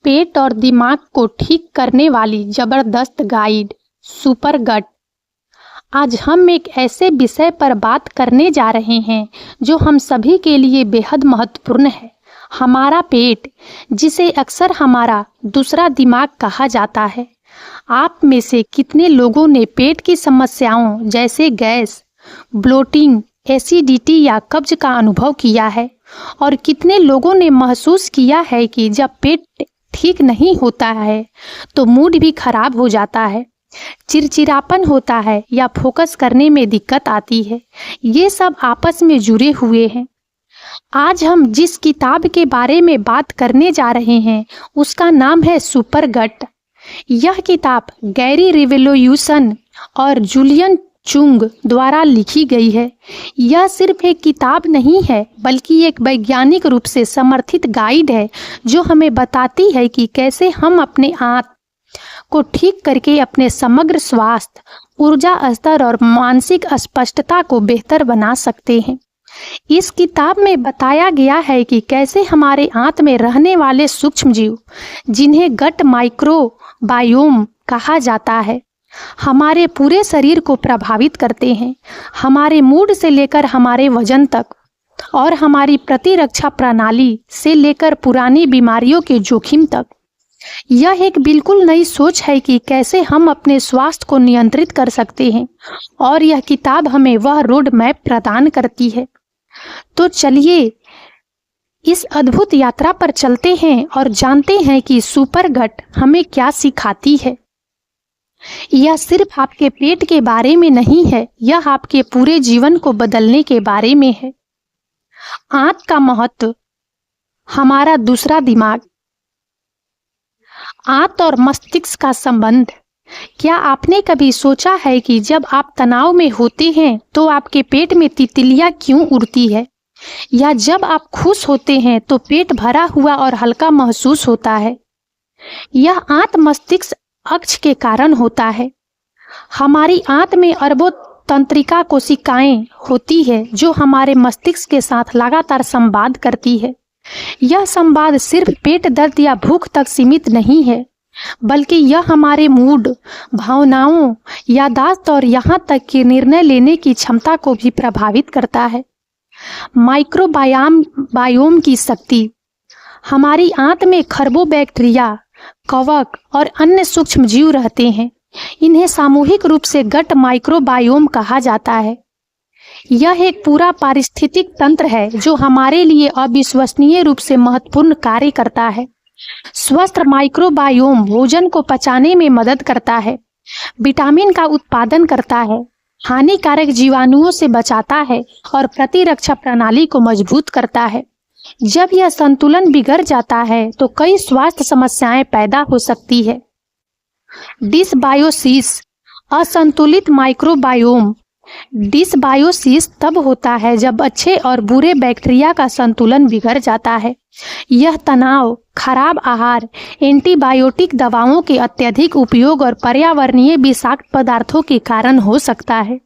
पेट और दिमाग को ठीक करने वाली जबरदस्त गाइड सुपर गट। आज हम एक ऐसे विषय पर बात करने जा रहे हैं जो हम सभी के लिए बेहद महत्वपूर्ण है। हमारा पेट, जिसे अक्सर हमारा दूसरा दिमाग कहा जाता है। आप में से कितने लोगों ने पेट की समस्याओं जैसे गैस, ब्लोटिंग, एसिडिटी या कब्ज का अनुभव किया है? और कितने लोगों ने महसूस किया है कि जब पेट ठीक नहीं होता है तो मूड भी खराब हो जाता है, चिड़चिड़ापन होता है या फोकस करने में दिक्कत आती है? ये सब आपस में जुड़े हुए हैं। आज हम जिस किताब के बारे में बात करने जा रहे हैं उसका नाम है सुपर गट। यह किताब गैरी रिवोल्यूशन और जूलियन चुंग द्वारा लिखी गई है। यह सिर्फ एक किताब नहीं है बल्कि एक वैज्ञानिक रूप से समर्थित गाइड है जो हमें बताती है कि कैसे हम अपने आंत को ठीक करके अपने समग्र स्वास्थ्य, ऊर्जा स्तर और मानसिक स्पष्टता को बेहतर बना सकते हैं। इस किताब में बताया गया है कि कैसे हमारे आंत में रहने वाले सूक्ष्म जीव, जिन्हें गट माइक्रोबायोम कहा जाता है, हमारे पूरे शरीर को प्रभावित करते हैं, हमारे मूड से लेकर हमारे वजन तक, और हमारी प्रतिरक्षा प्रणाली से लेकर पुरानी बीमारियों के जोखिम तक। यह एक बिल्कुल नई सोच है कि कैसे हम अपने स्वास्थ्य को नियंत्रित कर सकते हैं, और यह किताब हमें वह रोड मैप प्रदान करती है। तो चलिए इस अद्भुत यात्रा पर चलते हैं और जानते हैं कि सुपर गट हमें क्या सिखाती है। यह सिर्फ आपके पेट के बारे में नहीं है, यह आपके पूरे जीवन को बदलने के बारे में है। आंत का महत्व, हमारा दूसरा दिमाग। आंत और मस्तिष्क का संबंध। क्या आपने कभी सोचा है कि जब आप तनाव में होते हैं तो आपके पेट में तितलियां क्यों उड़ती है? या जब आप खुश होते हैं तो पेट भरा हुआ और हल्का महसूस होता है? यह आंत मस्तिष्क अक्ष के कारण होता है। हमारी आंत में अरबों तंत्रिका कोशिकाएं होती है जो हमारे मस्तिष्क के साथ लगातार संवाद करती है। यह संवाद सिर्फ पेट दर्द या भूख तक सीमित नहीं है, बल्कि यह हमारे मूड, भावनाओं, याददाश्त और यहाँ तक कि निर्णय लेने की क्षमता को भी प्रभावित करता है। माइक्रोबायोम की शक्ति। हमारी आंत में खरबों बैक्टीरिया, कवक और अन्य सूक्ष्म जीव रहते हैं। इन्हें सामूहिक रूप से गट माइक्रोबायोम कहा जाता है। यह एक पूरा पारिस्थितिक तंत्र है जो हमारे लिए अविश्वसनीय रूप से महत्वपूर्ण कार्य करता है। स्वस्थ माइक्रोबायोम भोजन को पचाने में मदद करता है, विटामिन का उत्पादन करता है, हानिकारक जीवाणुओं से बचाता है और प्रतिरक्षा प्रणाली को मजबूत करता है। जब यह संतुलन बिगड़ जाता है तो कई स्वास्थ्य समस्याएं पैदा हो सकती है। डिसबायोसिस, असंतुलित माइक्रोबायोम। डिसबायोसिस तब होता है जब अच्छे और बुरे बैक्टीरिया का संतुलन बिगड़ जाता है। यह तनाव, खराब आहार, एंटीबायोटिक दवाओं के अत्यधिक उपयोग और पर्यावरणीय विषाक्त पदार्थों के कारण हो सकता है।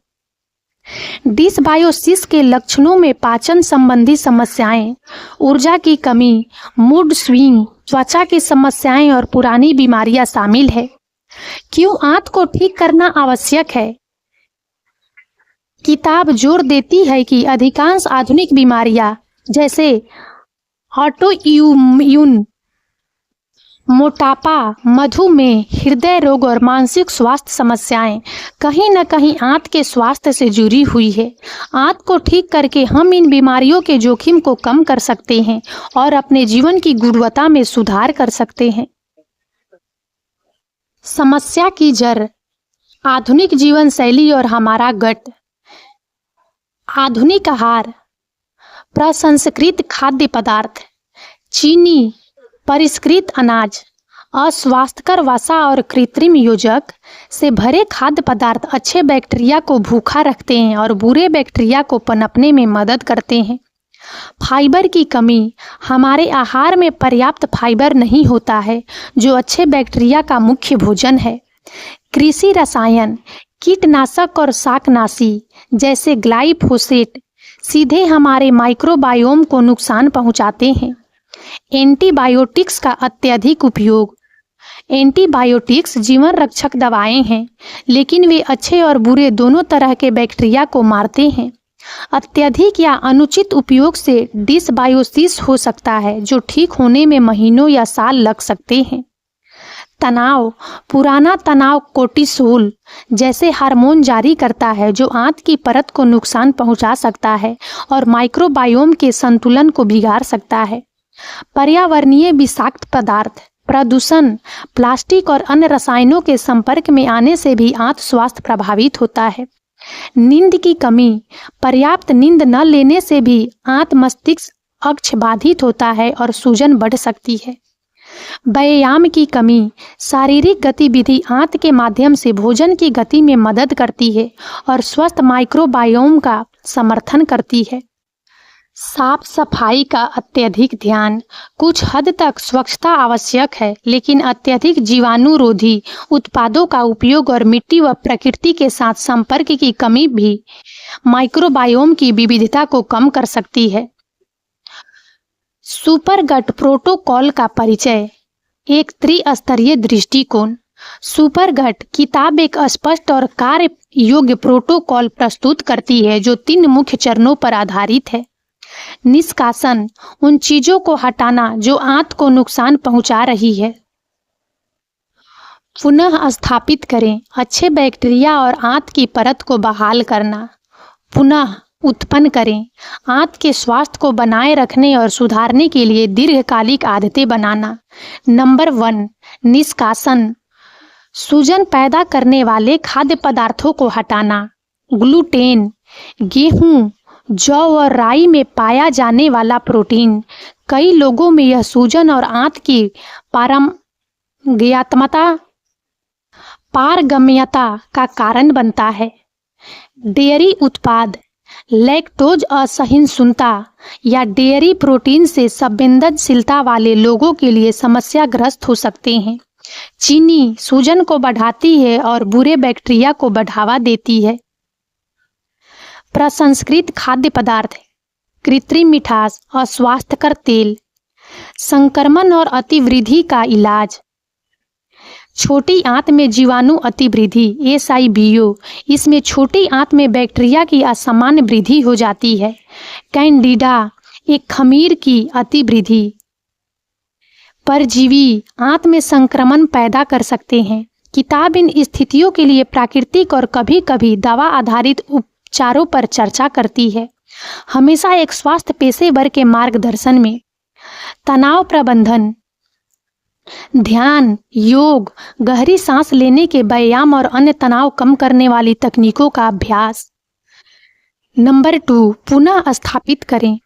डिसबायोसिस के लक्षणों में पाचन संबंधी समस्याएं, ऊर्जा की कमी, मूड स्विंग, त्वचा की समस्याएं और पुरानी बीमारियां शामिल है। क्यों आंत को ठीक करना आवश्यक है? किताब जोर देती है कि अधिकांश आधुनिक बीमारियां जैसे ऑटोइम्यून, मोटापा, मधुमेह, हृदय रोग और मानसिक स्वास्थ्य समस्याएं कहीं न कहीं आंत के स्वास्थ्य से जुड़ी हुई है। आंत को ठीक करके हम इन बीमारियों के जोखिम को कम कर सकते हैं और अपने जीवन की गुणवत्ता में सुधार कर सकते हैं। समस्या की जड़, आधुनिक जीवन शैली और हमारा गट। आधुनिक आहार, प्रसंस्कृत खाद्य पदार्थ, चीनी, परिष्कृत अनाज, अस्वास्थ्यकर वसा और कृत्रिम योजक से भरे खाद्य पदार्थ अच्छे बैक्टीरिया को भूखा रखते हैं और बुरे बैक्टीरिया को पनपने में मदद करते हैं। फाइबर की कमी, हमारे आहार में पर्याप्त फाइबर नहीं होता है जो अच्छे बैक्टीरिया का मुख्य भोजन है। कृषि रसायन, कीटनाशक और शाकनाशी जैसे ग्लाइफोसेट सीधे हमारे माइक्रोबायोम को नुकसान पहुंचाते हैं। एंटीबायोटिक्स का अत्यधिक उपयोग। एंटीबायोटिक्स जीवन रक्षक दवाएं हैं, लेकिन वे अच्छे और बुरे दोनों तरह के बैक्टीरिया को मारते हैं। अत्यधिक या अनुचित उपयोग से डिसबायोसिस हो सकता है, जो ठीक होने में महीनों या साल लग सकते हैं। तनाव। पुराना तनाव कोर्टिसोल जैसे हार्मोन जारी करता है, जो आंत की परत को नुकसान पहुंचा सकता है और माइक्रोबायोम के संतुलन को बिगाड़ सकता है। पर्यावरणीय विषाक्त पदार्थ। प्रदूषण, प्लास्टिक और अन्य रसायनों के संपर्क में आने से भी आंत स्वास्थ्य प्रभावित होता है। नींद की कमी। पर्याप्त नींद न लेने से भी आंत मस्तिष्क अक्ष बाधित होता है और सूजन बढ़ सकती है। व्यायाम की कमी। शारीरिक गतिविधि आंत के माध्यम से भोजन की गति में मदद करती है और स्वस्थ माइक्रोबायोम का समर्थन करती है। साफ सफाई का अत्यधिक ध्यान। कुछ हद तक स्वच्छता आवश्यक है, लेकिन अत्यधिक जीवाणुरोधी उत्पादों का उपयोग और मिट्टी व प्रकृति के साथ संपर्क की कमी भी माइक्रोबायोम की विविधता को कम कर सकती है। सुपर गट प्रोटोकॉल का परिचय। एक त्रिस्तरीय दृष्टिकोण। सुपर गट किताब एक स्पष्ट और कार्य योग्य प्रोटोकॉल प्रस्तुत करती है, जो 3 मुख्य चरणों पर आधारित है। निष्कासन। उन चीजों को हटाना जो आंत को नुकसान पहुंचा रही है। पुनः स्थापित करें। अच्छे बैक्टीरिया और आंत की परत को बहाल करना। पुनः उत्पन्न करें। आंत के स्वास्थ्य को बनाए रखने और सुधारने के लिए दीर्घकालिक आदतें बनाना। नंबर 1, निष्कासन। सूजन पैदा करने वाले खाद्य पदार्थों को हटाना। ग्लूटेन। गेहूं, जौ और राई में पाया जाने वाला प्रोटीन। कई लोगों में यह सूजन और आंत की पारगम्यता का कारण बनता है। डेयरी उत्पाद। लैक्टोज असहिष्णुता या डेयरी प्रोटीन से संवेदनशीलता वाले लोगों के लिए समस्याग्रस्त हो सकते हैं। चीनी सूजन को बढ़ाती है और बुरे बैक्टीरिया को बढ़ावा देती है। प्रसंस्कृत खाद्य पदार्थ। कृत्रिम मिठास, अस्वास्थ्यकर तेल। संक्रमण और अतिवृद्धि का इलाज। छोटी आंत में जीवाणु अतिवृद्धि SIBO। इसमें छोटी आंत में बैक्टीरिया की असामान्य वृद्धि हो जाती है। कैंडिडा, एक खमीर की अतिवृद्धि। परजीवी आंत में संक्रमण पैदा कर सकते हैं। किताब इन स्थितियों के लिए प्राकृतिक और कभी-कभी दवा आधारित उपचारों पर चर्चा करती है, हमेशा एक स्वास्थ्य पेशेवर के मार्गदर्शन में। तनाव प्रबंधन। ध्यान, योग, गहरी सांस लेने के व्यायाम और अन्य तनाव कम करने वाली तकनीकों का अभ्यास। नंबर 2, पुनः स्थापित करें।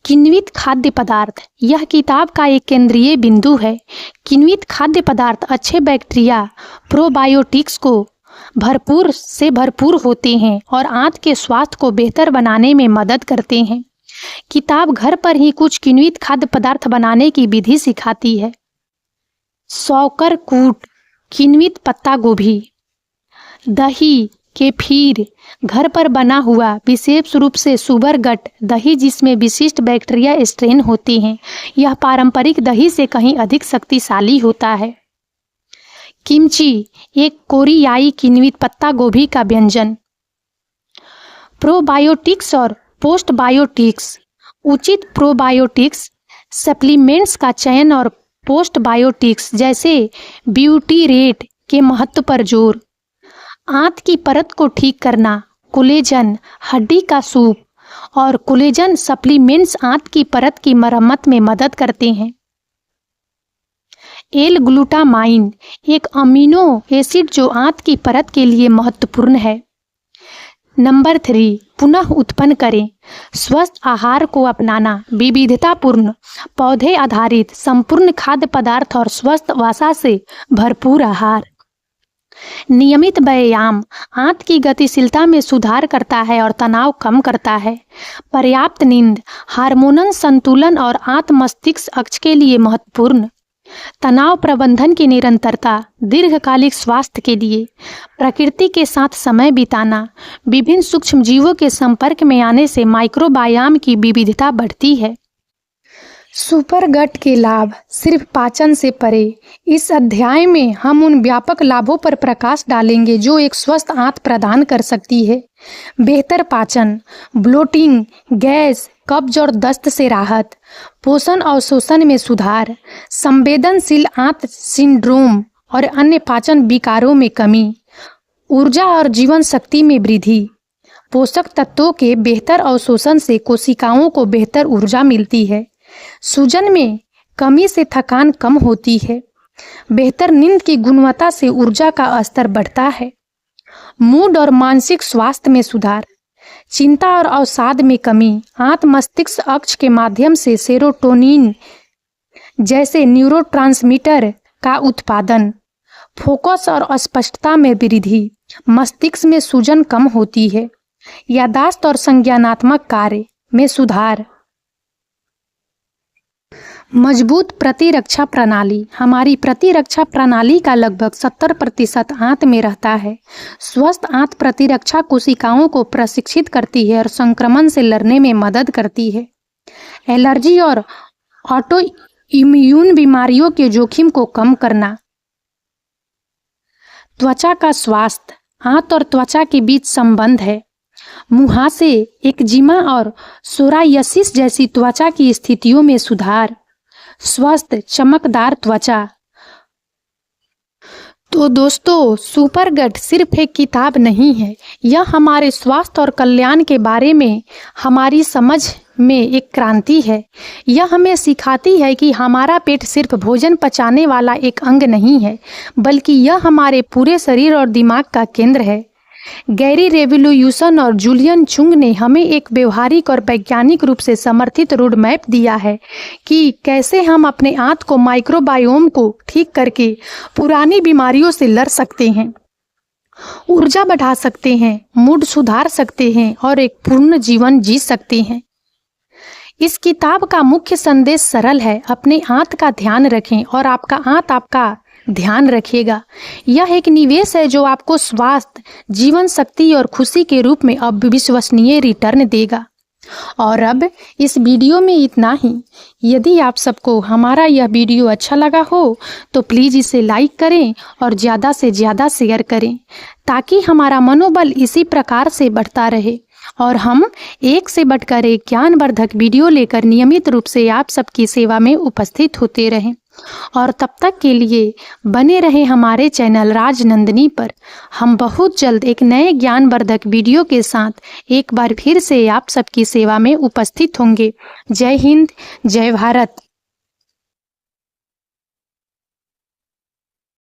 किण्वित खाद्य पदार्थ। यह किताब का एक केंद्रीय बिंदु है। किण्वित खाद्य पदार्थ अच्छे बैक्टीरिया प्रोबायोटिक्स को भरपूर होते हैं और आंत के स्वास्थ्य को बेहतर बनाने में मदद करते हैं। किताब घर पर ही कुछ किण्वित खाद्य पदार्थ बनाने की विधि सिखाती है। सौकरकूट, किण्वित पत्ता गोभी। दही, केफीर, घर पर बना हुआ, विशेष रूप से सुपर गट दही जिसमें विशिष्ट बैक्टीरिया स्ट्रेन होते हैं। यह पारंपरिक दही से कहीं अधिक शक्तिशाली होता है। किमची, एक कोरियाई किण्वित पत्ता गोभी का व्यंजन। प्रोबायोटिक्स और पोस्टबायोटिक्स। उचित प्रोबायोटिक्स सप्लीमेंट्स का चयन और पोस्टबायोटिक्स जैसे ब्यूटीरेट के महत्व पर जोर। आंत की परत को ठीक करना। कोलेजन, हड्डी का सूप और कोलेजन सप्लीमेंट्स आंत की परत की मरम्मत में मदद करते हैं। L-ग्लूटामाइन, एक अमीनो एसिड जो आंत की परत के लिए महत्वपूर्ण है। नंबर 3, पुनः उत्पन्न करें। स्वस्थ आहार को अपनाना। विविधतापूर्ण, पौधे आधारित, संपूर्ण खाद्य पदार्थ और स्वस्थ वसा से भरपूर आहार। नियमित व्यायाम आंत की गतिशीलता में सुधार करता है और तनाव कम करता है। पर्याप्त नींद हार्मोनल संतुलन और आंत मस्तिष्क अक्ष के लिए महत्वपूर्ण। तनाव प्रबंधन की निरंतरता दीर्घकालिक स्वास्थ्य के लिए। प्रकृति के साथ समय बिताना। विभिन्न सूक्ष्म जीवों के संपर्क में आने से माइक्रोबायोम की विविधता बढ़ती है। सुपर गट के लाभ सिर्फ पाचन से परे। इस अध्याय में हम उन व्यापक लाभों पर प्रकाश डालेंगे जो एक स्वस्थ आंत प्रदान कर सकती है। बेहतर पाचन, ब्लोटिंग, गैस, कब्ज और दस्त से राहत, पोषण अवशोषण में सुधार, संवेदनशील आंत सिंड्रोम और अन्य पाचन विकारों में कमी, ऊर्जा और जीवन शक्ति में वृद्धि। पोषक तत्वों के बेहतर अवशोषण से कोशिकाओं को बेहतर ऊर्जा मिलती है। सूजन में कमी से थकान कम होती है। बेहतर नींद की गुणवत्ता से ऊर्जा का स्तर बढ़ता है। मूड और मानसिक स्वास्थ्य में सुधार, चिंता और अवसाद में कमी, आंत मस्तिष्क अक्ष के माध्यम से सेरोटोनिन जैसे न्यूरोट्रांसमीटर का उत्पादन, फोकस और स्पष्टता में वृद्धि, मस्तिष्क में सूजन कम होती है। याददाश्त और संज्ञानात्मक कार्य में सुधार। मजबूत प्रतिरक्षा प्रणाली, हमारी प्रतिरक्षा प्रणाली का लगभग 70% आंत में रहता है। स्वस्थ आंत प्रतिरक्षा कोशिकाओं को प्रशिक्षित करती है और संक्रमण से लड़ने में मदद करती है। एलर्जी और ऑटो इम्यून बीमारियों के जोखिम को कम करना। त्वचा का स्वास्थ्य, आंत और त्वचा के बीच संबंध है। मुहासे, एक्जिमा और सोरायसिस जैसी त्वचा की स्थितियों में सुधार। स्वस्थ चमकदार त्वचा। तो दोस्तों, सुपर गट सिर्फ एक किताब नहीं है, यह हमारे स्वास्थ्य और कल्याण के बारे में हमारी समझ में एक क्रांति है। यह हमें सिखाती है कि हमारा पेट सिर्फ भोजन पचाने वाला एक अंग नहीं है, बल्कि यह हमारे पूरे शरीर और दिमाग का केंद्र है। गैरी रेवोल्यूशन और जूलियन चुंग ने हमें एक व्यवहारिक और वैज्ञानिक रूप से समर्थित रोड मैप दिया है कि कैसे हम अपने आंत को माइक्रोबायोम को ठीक करके पुरानी बीमारियों से लड़ सकते हैं, ऊर्जा बढ़ा सकते हैं, मूड सुधार सकते हैं और एक पूर्ण जीवन जी सकते हैं। इस किताब का मुख्य संदेश सरल है, अपने आंत का ध्यान रखें और आपका आंत आपका ध्यान रखिएगा। यह एक निवेश है जो आपको स्वास्थ्य, जीवन शक्ति और खुशी के रूप में अविश्वसनीय रिटर्न देगा। और अब इस वीडियो में इतना ही। यदि आप सबको हमारा यह वीडियो अच्छा लगा हो तो प्लीज़ इसे लाइक करें और ज़्यादा से ज़्यादा शेयर करें ताकि हमारा मनोबल इसी प्रकार से बढ़ता रहे और हम एक से बढ़कर एक ज्ञानवर्धक वीडियो लेकर नियमित रूप से आप सबकी सेवा में उपस्थित होते रहें। और तब तक के लिए बने रहे हमारे चैनल राजनंदिनी पर। हम बहुत जल्द एक नए ज्ञानवर्धक वीडियो के साथ एक बार फिर से आप सबकी सेवा में उपस्थित होंगे। जय हिंद, जय भारत।